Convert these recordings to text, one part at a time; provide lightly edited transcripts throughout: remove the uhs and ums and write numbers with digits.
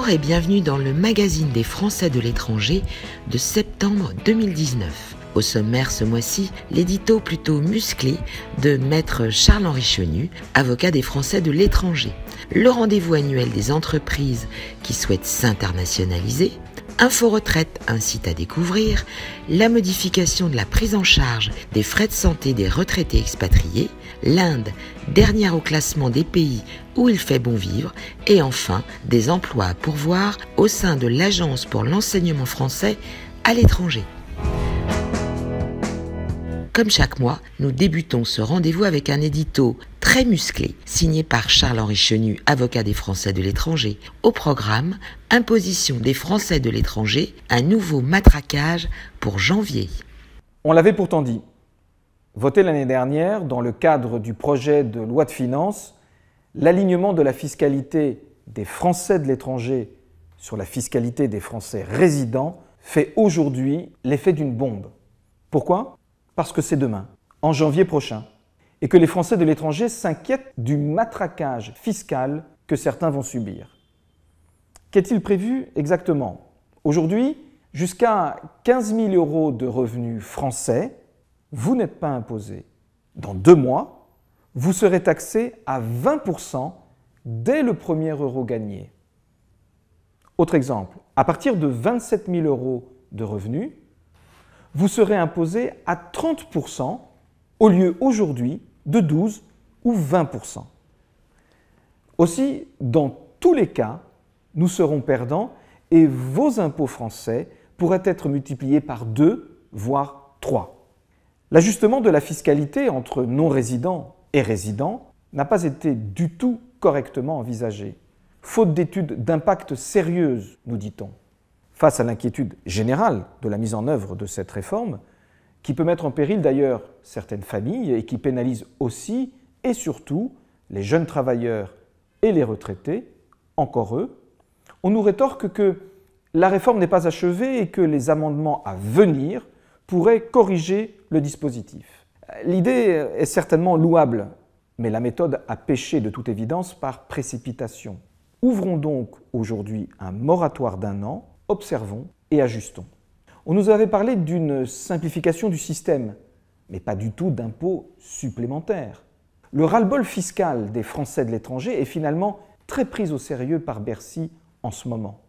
Bonjour et bienvenue dans le magazine des Français de l'étranger de septembre 2019. Au sommaire ce mois-ci, l'édito plutôt musclé de Maître Charles-Henri Chenu, avocat des Français de l'étranger. Le rendez-vous annuel des entreprises qui souhaitent s'internationaliser. Info Retraite, un site à découvrir, la modification de la prise en charge des frais de santé des retraités expatriés, l'Inde, dernière au classement des pays où il fait bon vivre, et enfin des emplois à pourvoir au sein de l'Agence pour l'enseignement français à l'étranger. Comme chaque mois, nous débutons ce rendez-vous avec un édito très musclé, signé par Charles-Henri Chenu, avocat des Français de l'étranger. Au programme, imposition des Français de l'étranger, un nouveau matraquage pour janvier. On l'avait pourtant dit. Voté l'année dernière, dans le cadre du projet de loi de finances, l'alignement de la fiscalité des Français de l'étranger sur la fiscalité des Français résidents fait aujourd'hui l'effet d'une bombe. Pourquoi ? Parce que c'est demain, en janvier prochain, et que les Français de l'étranger s'inquiètent du matraquage fiscal que certains vont subir. Qu'est-il prévu exactement ? Aujourd'hui, jusqu'à 15 000 € de revenus français, vous n'êtes pas imposé. Dans 2 mois, vous serez taxé à 20% dès le premier euro gagné. Autre exemple, à partir de 27 000 € de revenus, vous serez imposé à 30% au lieu aujourd'hui de 12 ou 20%. Aussi, dans tous les cas, nous serons perdants et vos impôts français pourraient être multipliés par 2, voire 3. L'ajustement de la fiscalité entre non-résidents et résidents n'a pas été du tout correctement envisagé, faute d'études d'impact sérieuses, nous dit-on. Face à l'inquiétude générale de la mise en œuvre de cette réforme, qui peut mettre en péril d'ailleurs certaines familles et qui pénalise aussi et surtout les jeunes travailleurs et les retraités, encore eux, on nous rétorque que la réforme n'est pas achevée et que les amendements à venir pourraient corriger le dispositif. L'idée est certainement louable, mais la méthode a péché de toute évidence par précipitation. Ouvrons donc aujourd'hui un moratoire d'1 an, observons et ajustons. On nous avait parlé d'une simplification du système, mais pas du tout d'impôts supplémentaires. Le ras-le-bol fiscal des Français de l'étranger est finalement très pris au sérieux par Bercy en ce moment.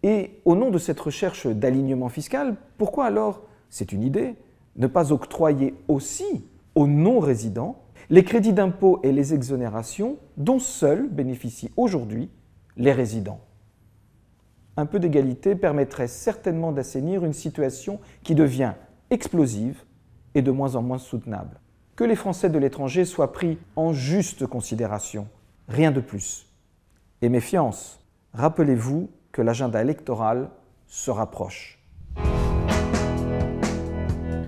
Et au nom de cette recherche d'alignement fiscal, pourquoi alors, c'est une idée, ne pas octroyer aussi aux non-résidents les crédits d'impôt et les exonérations dont seuls bénéficient aujourd'hui les résidents ? Un peu d'égalité permettrait certainement d'assainir une situation qui devient explosive et de moins en moins soutenable. Que les Français de l'étranger soient pris en juste considération, rien de plus. Et méfiance, rappelez-vous que l'agenda électoral se rapproche.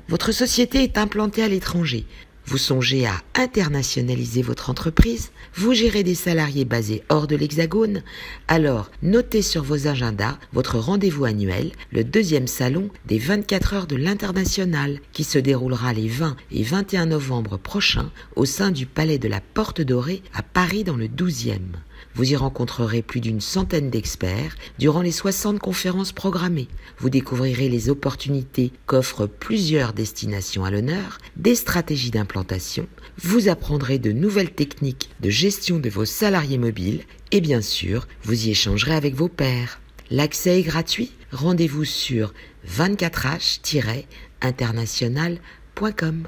Votre société est implantée à l'étranger. Vous songez à internationaliser votre entreprise, vous gérez des salariés basés hors de l'Hexagone, alors notez sur vos agendas votre rendez-vous annuel, le 2e salon des 24 heures de l'international, qui se déroulera les 20 et 21 novembre prochains au sein du Palais de la Porte Dorée à Paris dans le 12e. Vous y rencontrerez plus d'une centaine d'experts durant les 60 conférences programmées. Vous découvrirez les opportunités qu'offrent plusieurs destinations à l'honneur, des stratégies d'implantation, vous apprendrez de nouvelles techniques de gestion de vos salariés mobiles et bien sûr, vous y échangerez avec vos pairs. L'accès est gratuit, rendez-vous sur 24h-international.com.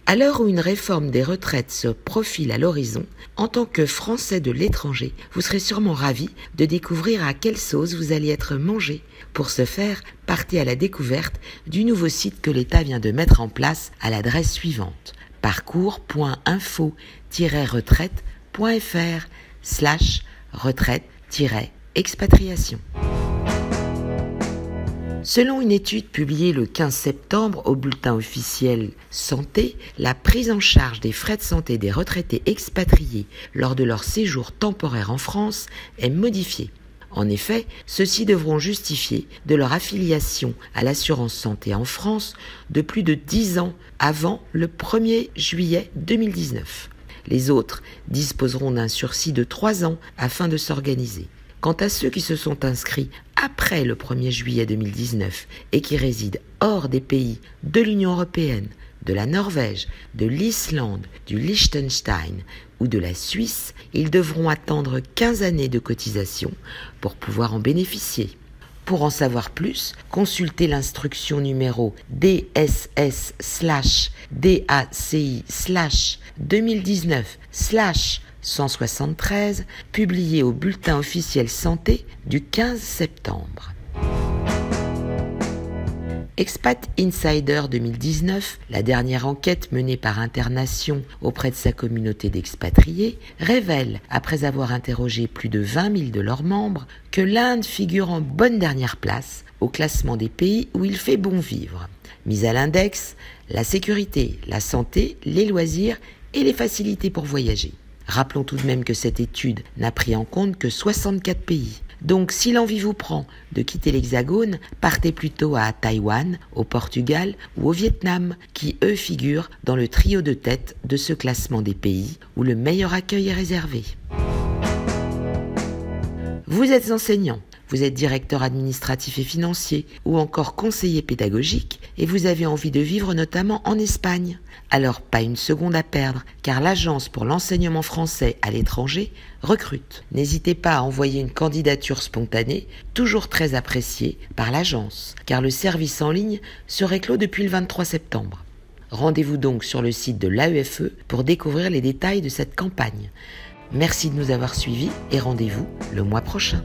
À l'heure où une réforme des retraites se profile à l'horizon, en tant que Français de l'étranger, vous serez sûrement ravis de découvrir à quelle sauce vous allez être mangé. Pour ce faire, partez à la découverte du nouveau site que l'État vient de mettre en place à l'adresse suivante: parcours.info-retraite.fr/retraite-expatriation. Selon une étude publiée le 15 septembre au bulletin officiel Santé, la prise en charge des frais de santé des retraités expatriés lors de leur séjour temporaire en France est modifiée. En effet, ceux-ci devront justifier de leur affiliation à l'assurance santé en France de plus de 10 ans avant le 1er juillet 2019. Les autres disposeront d'un sursis de 3 ans afin de s'organiser. Quant à ceux qui se sont inscrits après le 1er juillet 2019 et qui résident hors des pays de l'Union européenne, de la Norvège, de l'Islande, du Liechtenstein ou de la Suisse, ils devront attendre 15 années de cotisation pour pouvoir en bénéficier. Pour en savoir plus, consultez l'instruction numéro DSS/DACI/2019/173 publiée au Bulletin officiel santé du 15 septembre. Expat Insider 2019, la dernière enquête menée par Internation auprès de sa communauté d'expatriés, révèle, après avoir interrogé plus de 20 000 de leurs membres, que l'Inde figure en bonne dernière place au classement des pays où il fait bon vivre. Mise à l'index, la sécurité, la santé, les loisirs et les facilités pour voyager. Rappelons tout de même que cette étude n'a pris en compte que 64 pays. Donc, si l'envie vous prend de quitter l'Hexagone, partez plutôt à Taïwan, au Portugal ou au Vietnam, qui eux figurent dans le trio de tête de ce classement des pays où le meilleur accueil est réservé. Vous êtes enseignant, vous êtes directeur administratif et financier ou encore conseiller pédagogique et vous avez envie de vivre notamment en Espagne. Alors pas une seconde à perdre car l'Agence pour l'enseignement français à l'étranger recrute. N'hésitez pas à envoyer une candidature spontanée, toujours très appréciée par l'agence car le service en ligne serait clos depuis le 23 septembre. Rendez-vous donc sur le site de l'AEFE pour découvrir les détails de cette campagne. Merci de nous avoir suivis et rendez-vous le mois prochain.